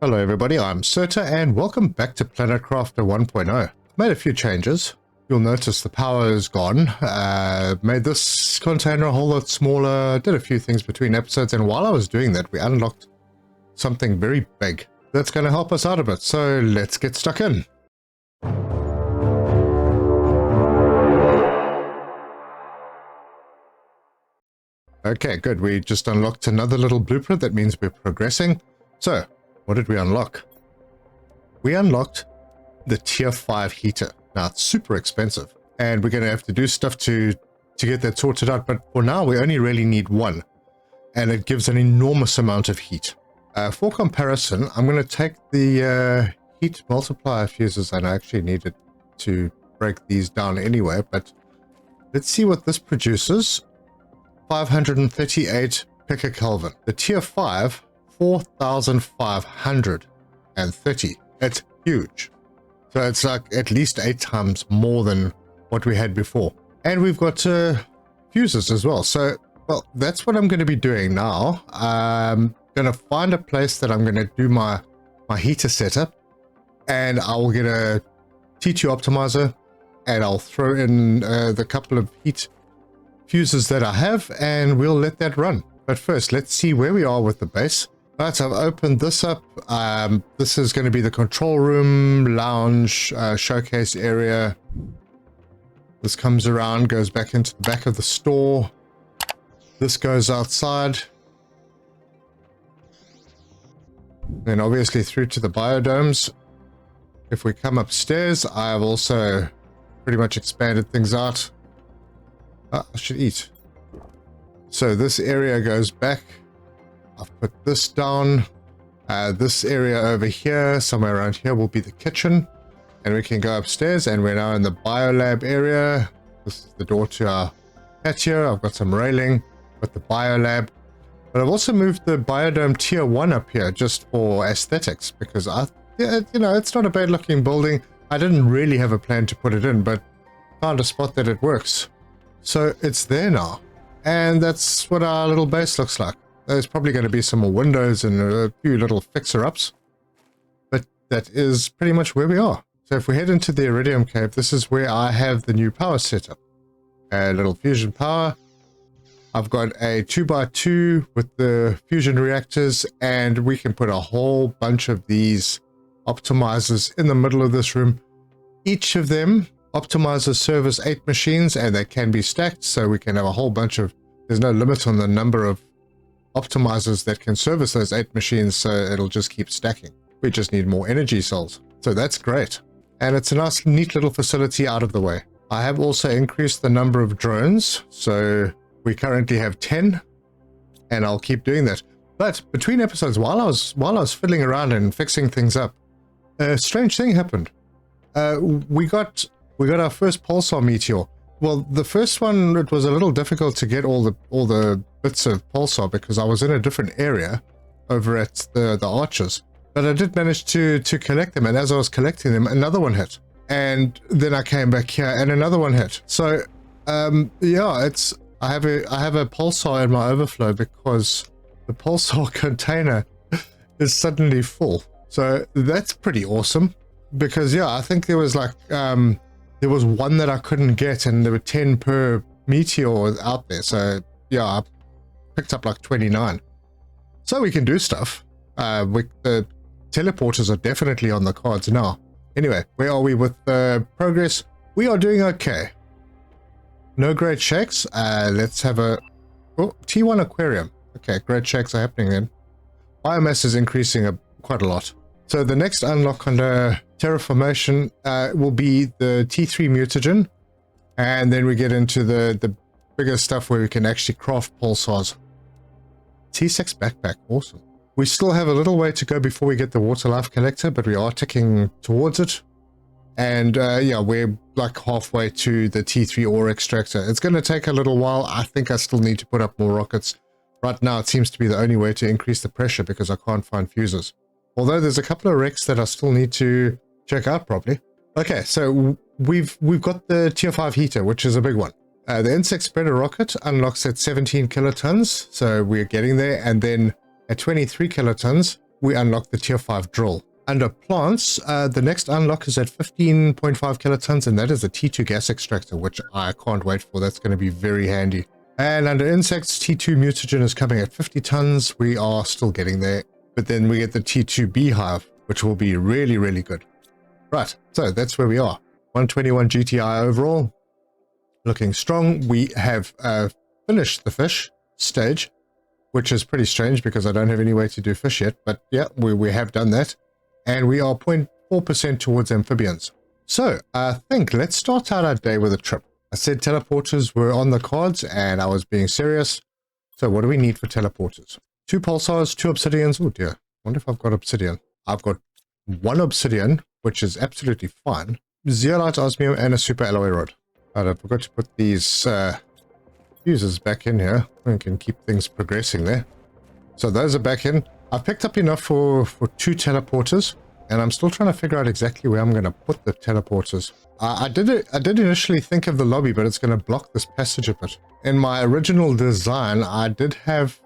Hello everybody, I'm Serta and welcome back to Planet Crafter 1.0. Made a few changes. You'll notice the power is gone. Made this container a whole lot smaller, did a few things between episodes, and while I was doing that we unlocked something very big that's going to help us out a bit, so let's get stuck in. Okay, good. We just unlocked another little blueprint. That means we're progressing. So, what did we unlock? We unlocked the tier 5 heater. Now, it's super expensive, and we're going to have to do stuff to get that sorted out, but for now, we only really need one, and it gives an enormous amount of heat. For comparison, I'm going to take the heat multiplier fuses, and I actually needed to break these down anyway, but let's see what this produces. 538 picokelvin. The tier 5, 4,530. It's huge. So it's like at least 8 times more than what we had before. And we've got fuses as well. So, well, that's what I'm going to be doing now. I'm going to find a place that I'm going to do my heater setup. And I'll get a T2 optimizer. And I'll throw in the couple of heat fuses that I have, and we'll let that run. But first, let's see where we are with the base. Right, so I've opened this up. This is going to be the control room, lounge, showcase area. This comes around, goes back into the back of the store. This goes outside. Then obviously through to the biodomes. If we come upstairs, I've also pretty much expanded things out. I should eat. So this area goes back. I've put this down. This area over here, somewhere around here, will be the kitchen. And we can go upstairs, and we're now in the biolab area. This is the door to our patio. I've got some railing with the biolab. But I've also moved the biodome tier 1 up here just for aesthetics, because it's not a bad looking building. I didn't really have a plan to put it in, but found a spot that it works. So it's there now, and that's what our little base looks like. There's probably going to be some more windows and a few little fixer-ups, but that is pretty much where we are. So if we head into the Aridium Cave, this is where I have the new power setup. A little fusion power. I've got a 2x2 with the fusion reactors, and we can put a whole bunch of these optimizers in the middle of this room. Each of them optimizers service 8 machines, and they can be stacked, so we can have a whole bunch of, there's no limit on the number of optimizers that can service those 8 machines, so it'll just keep stacking. We just need more energy cells. So that's great. And it's a nice, neat little facility out of the way. I have also increased the number of drones, so we currently have 10, and I'll keep doing that. But between episodes, while I was fiddling around and fixing things up, a strange thing happened. We got our first Pulsar Meteor. Well, the first one, it was a little difficult to get all the bits of Pulsar because I was in a different area over at the arches. But I did manage to collect them, and as I was collecting them, another one hit. And then I came back here and another one hit. So yeah, I have a Pulsar in my overflow because the Pulsar container is suddenly full. So that's pretty awesome, because yeah, I think there was like there was one that I couldn't get, and there were 10 per meteor out there. So yeah, I picked up like 29. So we can do stuff. The teleporters are definitely on the cards now. Anyway, where are we with progress? We are doing okay. No great shakes. Let's have a T1 aquarium. Okay, great shakes are happening then. Biomass is increasing quite a lot. So the next unlock under terraformation will be the T3 mutagen, and then we get into the bigger stuff where we can actually craft pulsars. T6 backpack, awesome. We still have a little way to go before we get the water life collector, but we are ticking towards it. And yeah, we're like halfway to the T3 ore extractor. It's going to take a little while. I think I still need to put up more rockets. Right now it seems to be the only way to increase the pressure because I can't find fuses. Although there's a couple of wrecks that I still need to check out properly. Okay, so we've got the tier 5 heater, which is a big one. The insect spreader rocket unlocks at 17 kilotons, so we're getting there. And then at 23 kilotons, we unlock the tier 5 drill. Under plants, the next unlock is at 15.5 kilotons, and that is the T2 gas extractor, which I can't wait for. That's going to be very handy. And under insects, T2 mutagen is coming at 50 tons. We are still getting there. But then we get the T2 beehive, which will be really, really good. Right, so that's where we are. 121 GTI overall. Looking strong. We have finished the fish stage, which is pretty strange because I don't have any way to do fish yet. But yeah, we have done that. And we are 0.4% towards amphibians. So I think let's start out our day with a trip. I said teleporters were on the cards and I was being serious. So what do we need for teleporters? 2 pulsars, 2 obsidians. Oh dear, I wonder if I've got obsidian. I've got 1 obsidian, which is absolutely fine. Zeolite, osmium, and a super alloy rod. Right, I forgot to put these fuses back in here. We can keep things progressing there. So those are back in. I've picked up enough for 2 teleporters, and I'm still trying to figure out exactly where I'm going to put the teleporters. I did initially think of the lobby, but it's going to block this passage a bit. In my original design, I did have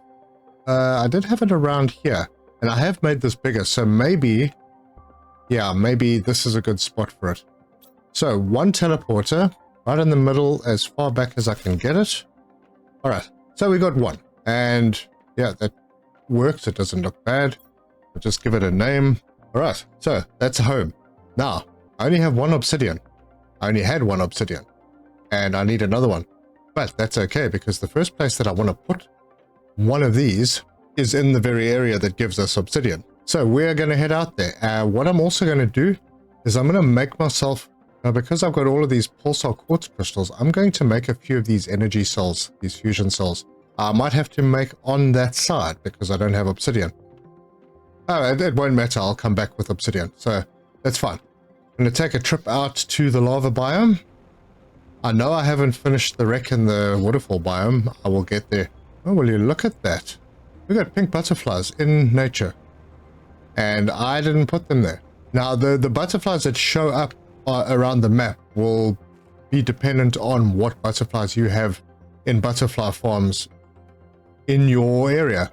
it around here, and I have made this bigger, so maybe, yeah, maybe this is a good spot for it. So 1 teleporter right in the middle, as far back as I can get it. All right, so we got 1, and yeah, that works. It doesn't look bad. I'll just give it a name. All right, so that's home. Now I only have 1 obsidian. I only had 1 obsidian, and I need another one, but that's okay because the first place that I want to put one of these is in the very area that gives us obsidian. So we're going to head out there. What I'm also going to do is I'm going to make myself, because I've got all of these pulsar quartz crystals, I'm going to make a few of these energy cells, these fusion cells. I might have to make on that side because I don't have obsidian. Oh, it won't matter. I'll come back with obsidian, so that's fine. I'm going to take a trip out to the lava biome. I know I haven't finished the wreck in the waterfall biome. I will get there. Oh, will you look at that? We've got pink butterflies in nature, and I didn't put them there. Now, the butterflies that show up around the map will be dependent on what butterflies you have in butterfly farms in your area.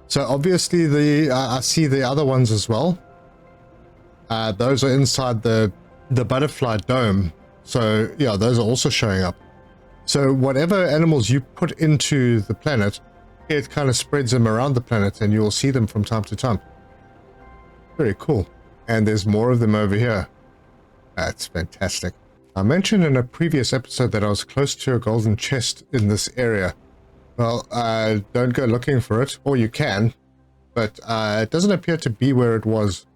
So obviously I see the other ones as well. Those are inside the butterfly dome. So yeah, those are also showing up. So whatever animals you put into the planet, it kind of spreads them around the planet and you'll see them from time to time. Very cool. And there's more of them over here. That's fantastic. I mentioned in a previous episode that I was close to a golden chest in this area. Well, don't go looking for it, or you can, but it doesn't appear to be where it was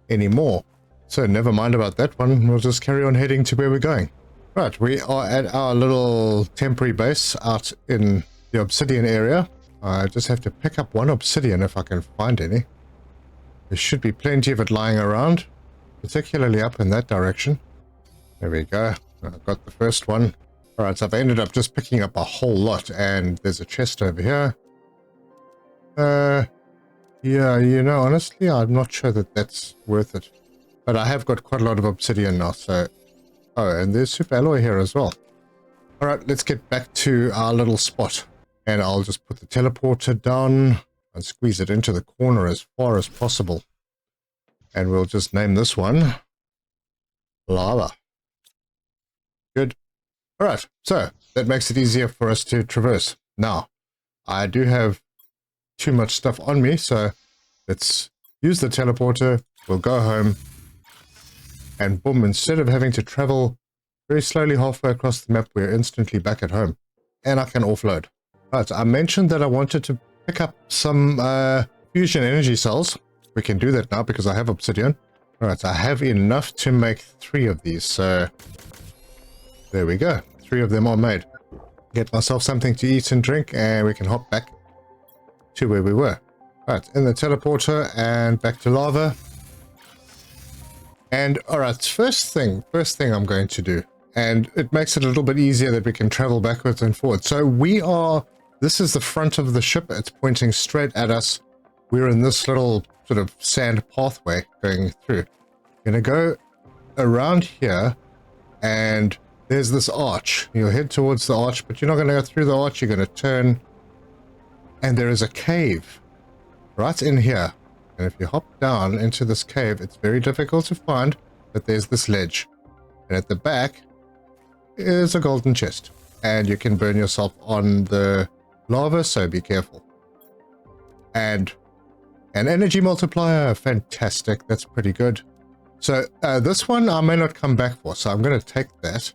anymore. So never mind about that one. We'll just carry on heading to where we're going. Right, we are at our little temporary base out in the obsidian area. I just have to pick up 1 obsidian if I can find any. There should be plenty of it lying around, particularly up in that direction. There we go. I've got the first one. Alright, so I've ended up just picking up a whole lot, and there's a chest over here. Yeah, you know, honestly, I'm not sure that that's worth it. But I have got quite a lot of obsidian now, so... Oh, and there's super alloy here as well. Alright, let's get back to our little spot. And I'll just put the teleporter down and squeeze it into the corner as far as possible. And we'll just name this one Lava. Good. Alright, so that makes it easier for us to traverse. Now, I do have too much stuff on me, so let's use the teleporter. We'll go home. And boom, instead of having to travel very slowly halfway across the map, we're instantly back at home. And I can offload. Right, I mentioned that I wanted to pick up some fusion energy cells. We can do that now because I have obsidian. Alright, I have enough to make 3 of these, so there we go. 3 of them are made. Get myself something to eat and drink, and we can hop back to where we were. Right, in the teleporter and back to lava. And alright, first thing I'm going to do, and it makes it a little bit easier that we can travel backwards and forwards. So this is the front of the ship. It's pointing straight at us. We're in this little sort of sand pathway going through. Gonna go around here, and there's this arch. You'll head towards the arch, but you're not going to go through the arch. You're going to turn, and there is a cave right in here. And if you hop down into this cave, it's very difficult to find, but there's this ledge. And at the back is a golden chest. And you can burn yourself on the lava, so be careful. And an energy multiplier, fantastic, that's pretty good. So this one I may not come back for, so I'm going to take that.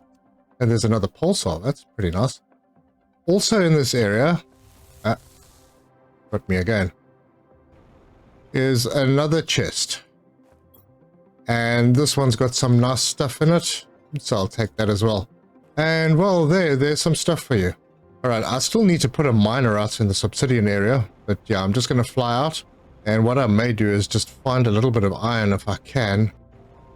And there's another pulsar, that's pretty nice. Also in this area, got me again, is another chest. And this one's got some nice stuff in it, so I'll take that as well. And well, there's some stuff for you. Alright, I still need to put a miner out in this obsidian area, but yeah, I'm just going to fly out. And what I may do is just find a little bit of iron if I can,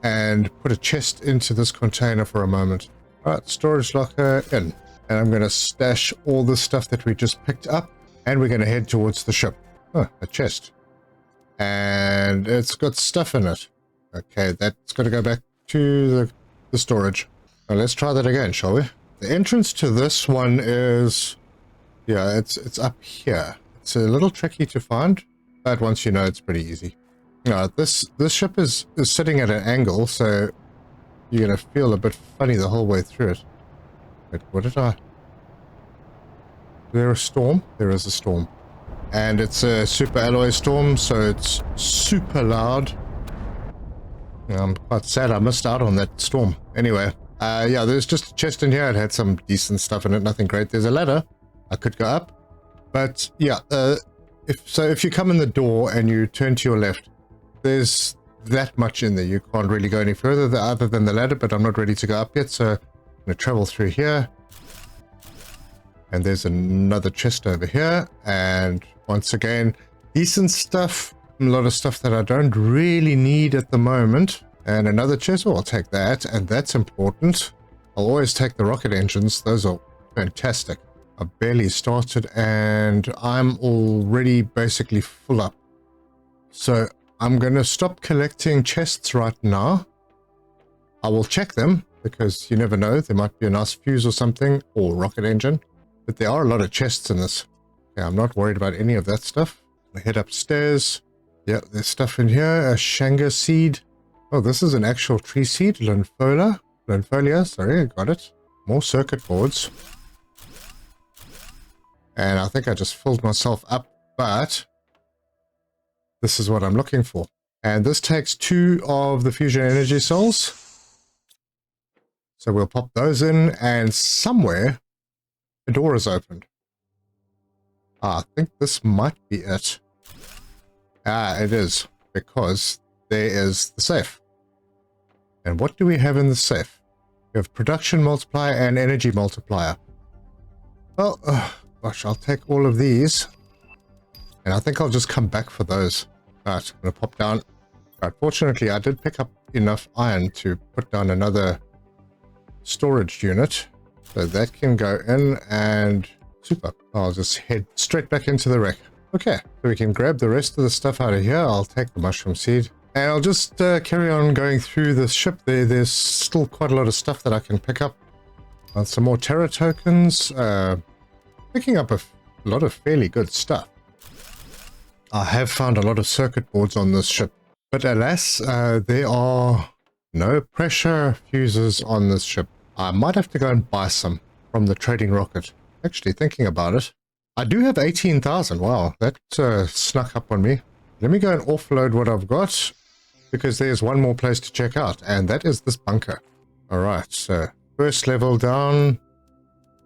and put a chest into this container for a moment. Alright, storage locker in. And I'm going to stash all the stuff that we just picked up, and we're going to head towards the ship. Oh, a chest. And it's got stuff in it. Okay, that's got to go back to the storage. Now let's try that again, shall we? The entrance to this one is, yeah, it's up here. It's a little tricky to find, but once you know, it's pretty easy. This ship is sitting at an angle, so you're going to feel a bit funny the whole way through it. Wait, what did I... Is there a storm? There is a storm. And it's a super alloy storm, so it's super loud. Yeah, I'm quite sad I missed out on that storm. Anyway, yeah, there's just a chest in here. It had some decent stuff in it, nothing great. There's a ladder. I could go up. But yeah, if you come in the door and you turn to your left, there's that much in there. You can't really go any further other than the ladder, but I'm not ready to go up yet, so I'm going to travel through here. And there's another chest over here, and once again, decent stuff. A lot of stuff that I don't really need at the moment. And another chest, oh, I'll take that, and that's important. I'll always take the rocket engines, those are fantastic. I barely started, and I'm already basically full up. So I'm going to stop collecting chests right now. I will check them, because you never know, there might be a nice fuse or something, or rocket engine. But there are a lot of chests in this. Yeah, I'm not worried about any of that stuff. I head upstairs. Yeah, there's stuff in here. A Shanga seed. Oh, this is an actual tree seed. Linfolia, sorry, I got it. More circuit boards. And I think I just filled myself up, but this is what I'm looking for. And this takes 2 of the fusion energy cells. So we'll pop those in, and somewhere the door is opened. I think this might be it. It is, because there is the safe. And what do we have in the safe? We have production multiplier and energy multiplier. Well, gosh, I'll take all of these. And I think I'll just come back for those. Right, I'm going to pop down. Right, fortunately, I did pick up enough iron to put down another storage unit. So that can go in, and super. I'll just head straight back into the wreck. Okay, so we can grab the rest of the stuff out of here. I'll take the mushroom seed. And I'll just carry on going through the ship. There's still quite a lot of stuff that I can pick up. Some more Terra tokens. Picking up a lot of fairly good stuff. I have found a lot of circuit boards on this ship. But alas, there are no pressure fuses on this ship. I might have to go and buy some from the trading rocket. Actually, thinking about it, I do have 18,000. Wow, that snuck up on me. Let me go and offload what I've got, because there's one more place to check out, and that is this bunker. All right, so first level down.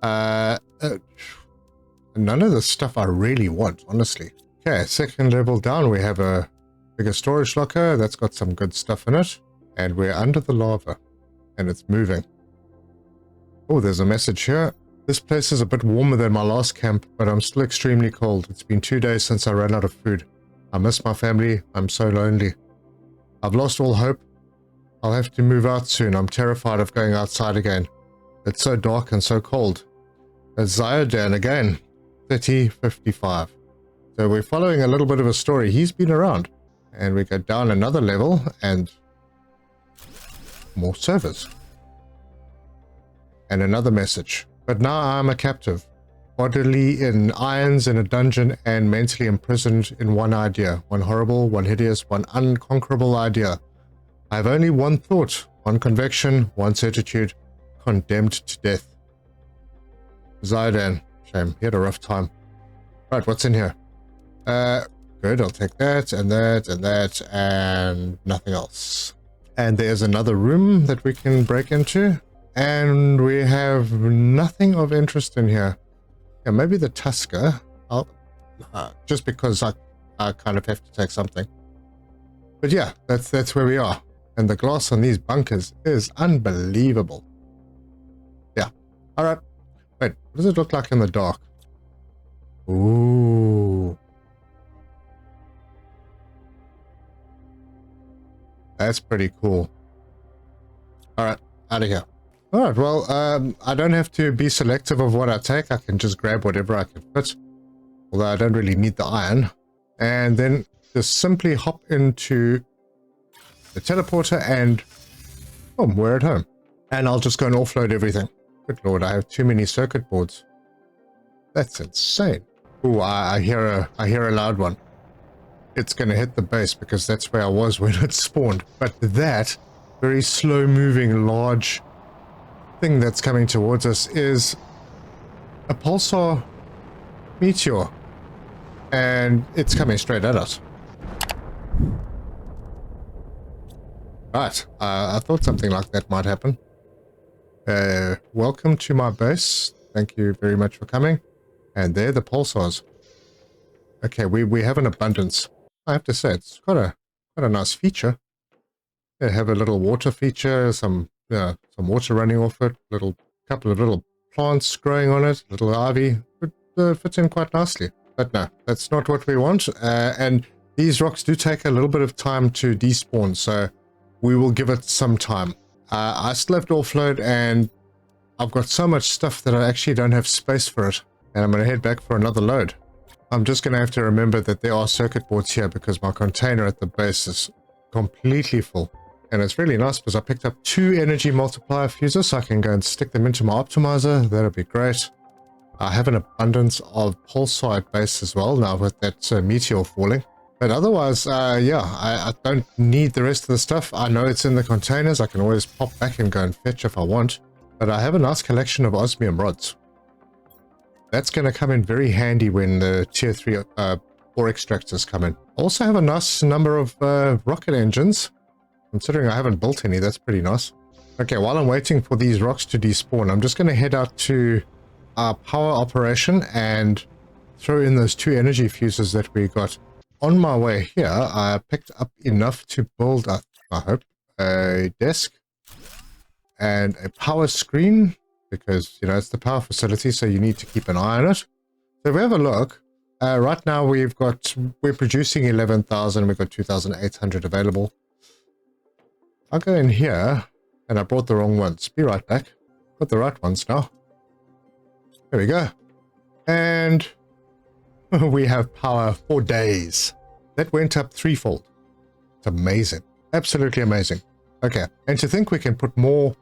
None of the stuff I really want, honestly. Okay, second level down, we have a bigger storage locker. That's got some good stuff in it. And we're under the lava, and it's moving. Oh, there's a message here. This place is a bit warmer than my last camp, but I'm still extremely cold. It's been 2 days since I ran out of food. I miss my family. I'm so lonely. I've lost all hope. I'll have to move out soon. I'm terrified of going outside again. It's so dark and so cold. It's Ziodan again. 3055. So we're following a little bit of a story. He's been around. And we go down another level and more servers. And another message. But now I'm a captive. bodily in irons in a dungeon and mentally imprisoned in one idea. One horrible, one hideous, one unconquerable idea. I have only one thought, one conviction, one certitude, condemned to death. Zidane. Shame, he had a rough time. Right, what's in here? Good, I'll take that, and that, and that, and nothing else. And there's another room that we can break into. And we have nothing of interest in here. Yeah, maybe the Tusker. Just because I kind of have to take something. But yeah, that's where we are. And the glass on these bunkers is unbelievable. Yeah. Alright. Wait, what does it look like in the dark? Ooh. That's pretty cool. Alright, out of here. Alright, well, I don't have to be selective of what I take. I can just grab whatever I can fit. Although I don't really need the iron. And then just simply hop into the teleporter and boom, we're at home. And I'll just go and offload everything. Good lord, I have too many circuit boards. That's insane. Ooh, I hear a loud one. It's going to hit the base because that's where I was when it spawned. But that very slow moving large thing that's coming towards us is a Pulsar Meteor. And it's coming straight at us. Right, I thought something like that might happen. Welcome to my base. Thank you very much for coming. And there the pulsars. Okay, we have an abundance. I have to say, it's quite a nice feature. They have a little water feature, some water running off it, couple of little plants growing on it, little ivy. It fits in quite nicely. But no, that's not what we want. And these rocks do take a little bit of time to despawn, so we will give it some time. I still have to offload, and I've got so much stuff that I actually don't have space for it. And I'm going to head back for another load. I'm just going to have to remember that there are circuit boards here because my container at the base is completely full. And it's really nice because I picked up 2 energy multiplier fuses, so I can go and stick them into my optimizer. That'll be great. I have an abundance of pulsar at base as well now with that meteor falling. But otherwise, yeah, I don't need the rest of the stuff. I know it's in the containers. I can always pop back and go and fetch if I want. But I have a nice collection of osmium rods. That's going to come in very handy when the tier 3 ore extractors come in. Also have a nice number of rocket engines. Considering I haven't built any, that's pretty nice. Okay, while I'm waiting for these rocks to despawn, I'm just going to head out to our power operation and throw in those 2 energy fuses that we got. On my way here, I picked up enough to build, I hope, a desk and a power screen. Because, you know, it's the power facility, so you need to keep an eye on it. So if we have a look, right now we're producing 11,000, we've got 2,800 available. I'll go in here, and I brought the wrong ones. Be right back. Got the right ones now. There we go. And we have power for days. That went up 3-fold. It's amazing. Absolutely amazing. Okay, and to think we can put more.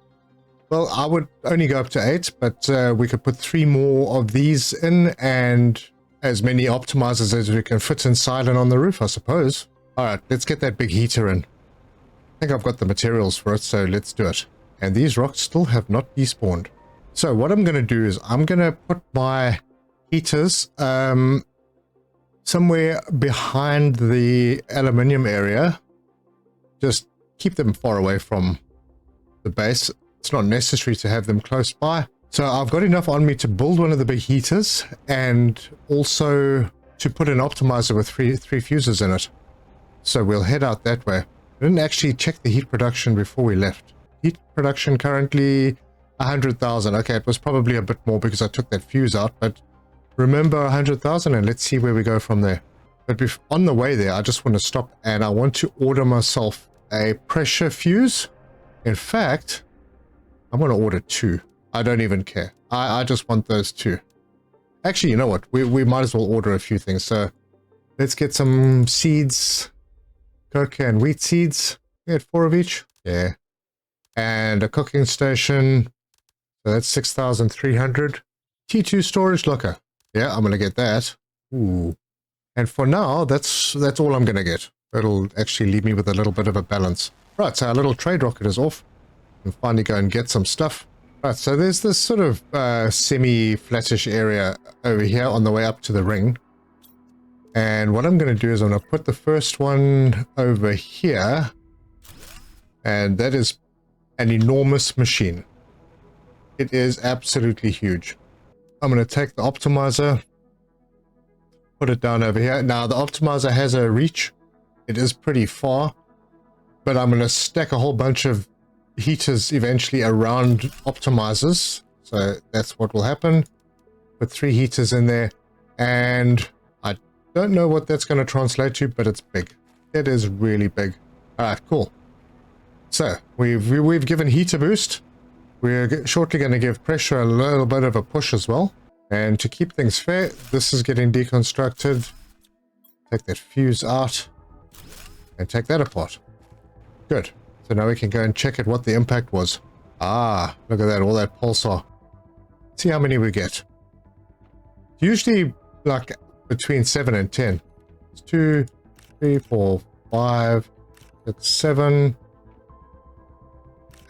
Well, I would only go up to 8, but we could put 3 more of these in and as many optimizers as we can fit inside and on the roof, I suppose. All right, let's get that big heater in. I think I've got the materials for it, so let's do it. And these rocks still have not despawned. So what I'm going to do is I'm going to put my heaters somewhere behind the aluminium area. Just keep them far away from the base. It's not necessary to have them close by. So I've got enough on me to build one of the big heaters and also to put an optimizer with three fuses in it. So we'll head out that way. I didn't actually check the heat production before we left. Heat production currently 100,000. Okay, it was probably a bit more because I took that fuse out, but remember 100,000 and let's see where we go from there. But on the way there, I just want to stop and I want to order myself a pressure fuse. In fact, I'm going to order 2. I don't even care. I just want those 2. Actually, you know what? We might as well order a few things. So let's get some seeds. Cocoa and wheat seeds. We had 4 of each. Yeah. And a cooking station. So that's 6,300. T2 storage locker. Yeah, I'm going to get that. Ooh. And for now, that's all I'm going to get. It'll actually leave me with a little bit of a balance. Right, so our little trade rocket is off. And finally go and get some stuff. Right, so there's this sort of semi-flattish area over here on the way up to the ring. And what I'm going to do is I'm going to put the first one over here. And that is an enormous machine. It is absolutely huge. I'm going to take the optimizer, put it down over here. Now, the optimizer has a reach. It is pretty far. But I'm going to stack a whole bunch of heaters eventually around optimizers. So that's what will happen. Put 3 heaters in there. And I don't know what that's going to translate to, but it's big. It is really big. All right, cool. So we've given heat a boost. We're shortly going to give pressure a little bit of a push as well. And to keep things fair, this is getting deconstructed. Take that fuse out and take that apart. Good. So now we can go and check at what the impact was. Ah, look at that, all that pulsar. See how many we get. Usually like between 7 and 10. It's 2, 3, 4, 5, 6, 7,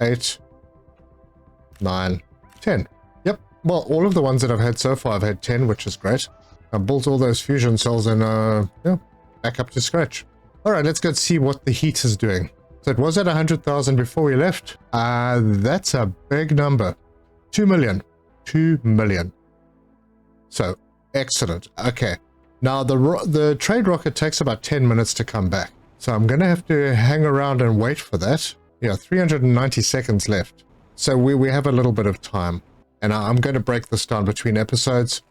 8, 9, 10. Yep. Well, all of the ones that I've had so far, I've had 10, which is great. I built all those fusion cells and yeah, back up to scratch. All right, let's go see what the heat is doing. So it was at 100,000 before we left. That's a big number. 2 million. 2 million. So, excellent. Okay. Now, the trade rocket takes about 10 minutes to come back. So I'm going to have to hang around and wait for that. Yeah, 390 seconds left. So we have a little bit of time. And I'm going to break this down between episodes.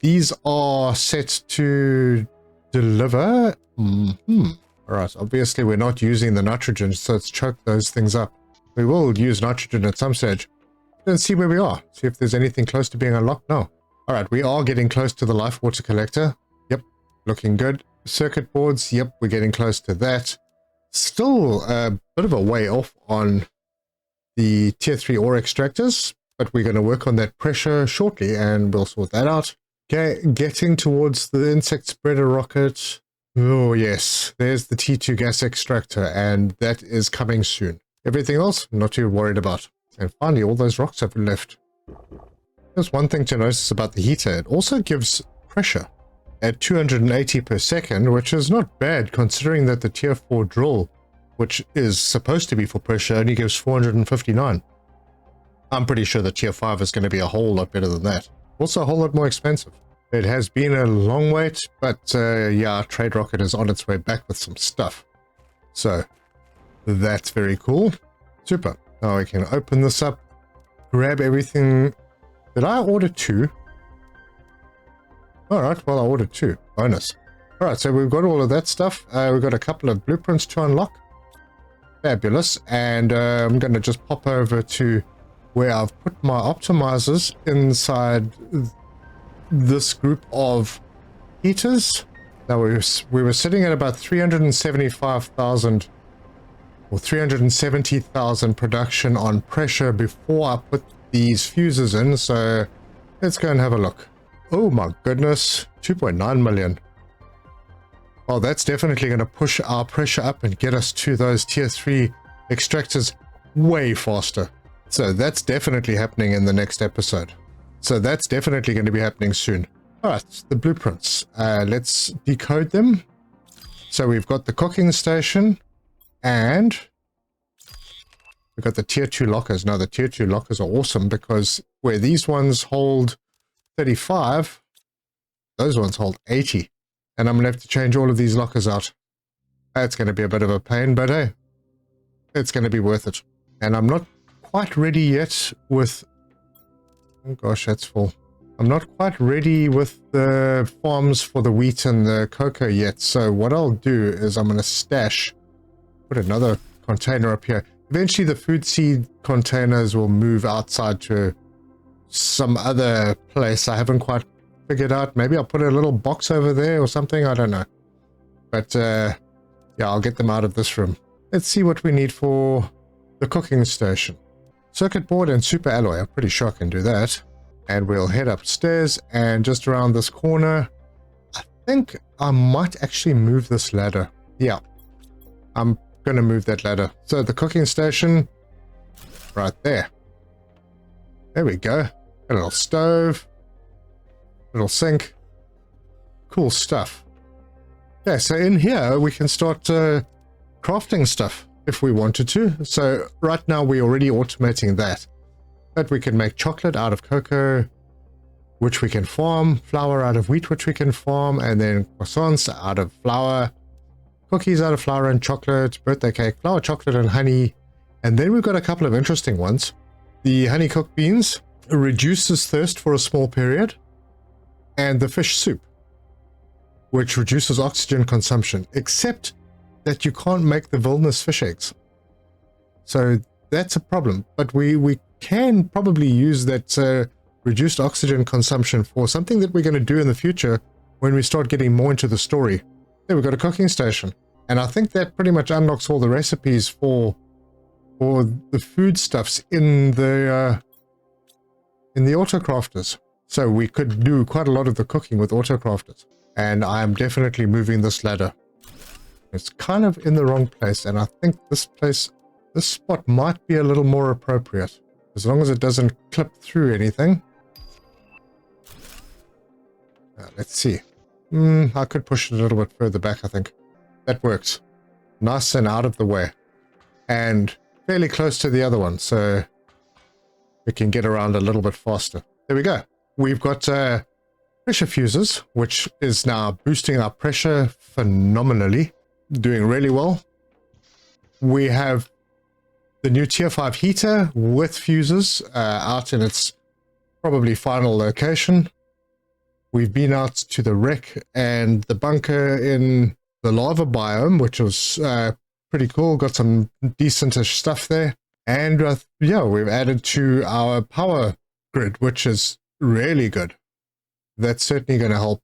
These are set to deliver. All right, obviously we're not using the nitrogen, so let's choke those things up. We will use nitrogen at some stage. Let's see where we are. See if there's anything close to being unlocked. No. All right, we are getting close to the life water collector. Yep, looking good. Circuit boards, yep, we're getting close to that. Still a bit of a way off on the tier 3 ore extractors, but we're going to work on that pressure shortly and we'll sort that out. Okay, getting towards the insect spreader rocket. Oh yes, there's the T2 gas extractor and that is coming soon. Everything else, not too worried about. And finally, all those rocks have left. There's one thing to notice about the heater. It also gives pressure at 280 per second, which is not bad considering that the tier 4 drill, which is supposed to be for pressure, only gives 459. I'm pretty sure the tier 5 is going to be a whole lot better than that. Also a whole lot more expensive. It has been a long wait, but yeah, our trade rocket is on its way back with some stuff. So that's very cool. Super. Now we can open this up, grab everything. Did I order 2? Alright, well I ordered 2. Bonus. Alright, so we've got all of that stuff. We've got a couple of blueprints to unlock. Fabulous. And I'm going to just pop over to where I've put my optimizers inside this group of heaters. Now we were sitting at about 375,000 or 370,000 production on pressure before I put these fuses in, so let's go and have a look. Oh my goodness, 2.9 million. Oh, that's definitely going to push our pressure up and get us to those tier 3 extractors way faster. So that's definitely happening in the next episode. So that's definitely going to be happening soon. Alright, the blueprints. Let's decode them. So we've got the cooking station and we've got the tier 2 lockers. Now the tier 2 lockers are awesome because where these ones hold 35, those ones hold 80. And I'm going to have to change all of these lockers out. That's going to be a bit of a pain, but hey, it's going to be worth it. And I'm not quite ready yet with... Oh gosh, that's full. I'm not quite ready with the farms for the wheat and the cocoa yet. So what I'll do is I'm going to put another container up here. Eventually the food seed containers will move outside to some other place I haven't quite figured out. Maybe I'll put a little box over there or something. I don't know. But yeah, I'll get them out of this room. Let's see what we need for the cooking station. Circuit board and super alloy. I'm pretty sure I can do that. And we'll head upstairs, and just around this corner, I think I might actually move this ladder. Yeah, I'm going to move that ladder. So the cooking station, right there. There we go. A little stove, little sink. Cool stuff. Yeah, so in here we can start crafting stuff if we wanted to. So right now we're already automating that. But we can make chocolate out of cocoa, which we can farm, flour out of wheat, which we can farm, and then croissants out of flour, cookies out of flour and chocolate, birthday cake, flour, chocolate, and honey. And then we've got a couple of interesting ones. The honey cooked beans reduces thirst for a small period, and the fish soup, which reduces oxygen consumption, except that you can't make the villainous fish eggs. So that's a problem, but we can probably use that reduced oxygen consumption for something that we're going to do in the future when we start getting more into the story. There we've got a cooking station, and I think that pretty much unlocks all the recipes for the foodstuffs in the autocrafters. So we could do quite a lot of the cooking with autocrafters, and I am definitely moving this ladder. It's kind of in the wrong place, and I think this spot might be a little more appropriate, as long as it doesn't clip through anything. Let's see. I could push it a little bit further back, I think. That works. Nice and out of the way. And fairly close to the other one, so we can get around a little bit faster. There we go. We've got pressure fuses, which is now boosting our pressure phenomenally. Doing really well. We have the new tier 5 heater with fuses out in its probably final location. We've been out to the wreck and the bunker in the lava biome, which was pretty cool. Got some decentish stuff there. And yeah, we've added to our power grid, which is really good. That's certainly going to help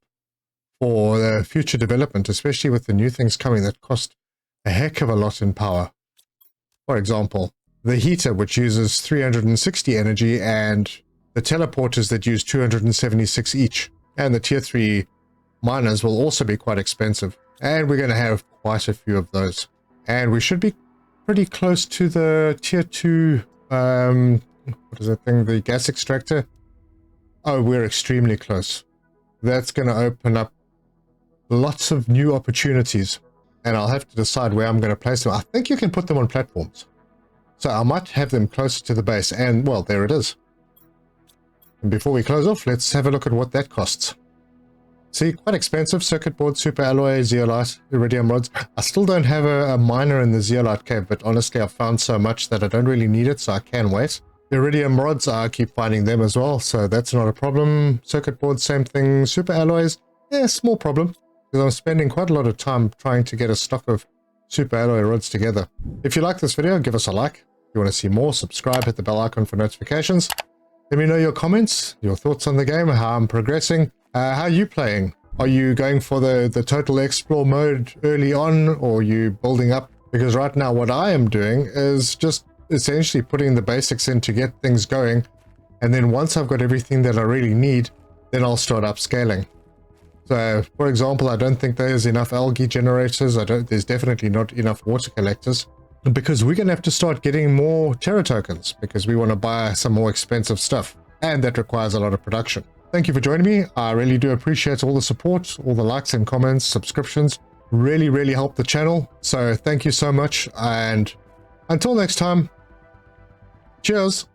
for the future development, especially with the new things coming that cost a heck of a lot in power. For example, the heater, which uses 360 energy, and the teleporters that use 276 each. And the tier 3 miners will also be quite expensive. And we're going to have quite a few of those. And we should be pretty close to the tier 2, what is that thing, the gas extractor? Oh, we're extremely close. That's going to open up lots of new opportunities, and I'll have to decide where I'm going to place them. I think you can put them on platforms, so I might have them closer to the base. And well, there it is. And before we close off, let's have a look at what that costs. See, quite expensive. Circuit board, super alloy, zeolite, iridium rods. I still don't have a miner in the zeolite cave, but honestly I've found so much that I don't really need it, so I can wait. The iridium rods, I keep finding them as well, so that's not a problem. Circuit board, same thing. Super alloys, yeah, small problem, because I'm spending quite a lot of time trying to get a stock of super alloy rods together. If you like this video, give us a like. If you want to see more, subscribe, hit the bell icon for notifications. Let me know your comments, your thoughts on the game, how I'm progressing. How are you playing? Are you going for the total explore mode early on, or are you building up? Because right now what I am doing is just essentially putting the basics in to get things going, and then once I've got everything that I really need, then I'll start upscaling. So, for example, I don't think there's enough algae generators. There's definitely not enough water collectors, because we're going to have to start getting more Terra tokens, because we want to buy some more expensive stuff, and that requires a lot of production. Thank you for joining me. I really do appreciate all the support, all the likes and comments, subscriptions. Really, really help the channel. So thank you so much, and until next time, cheers.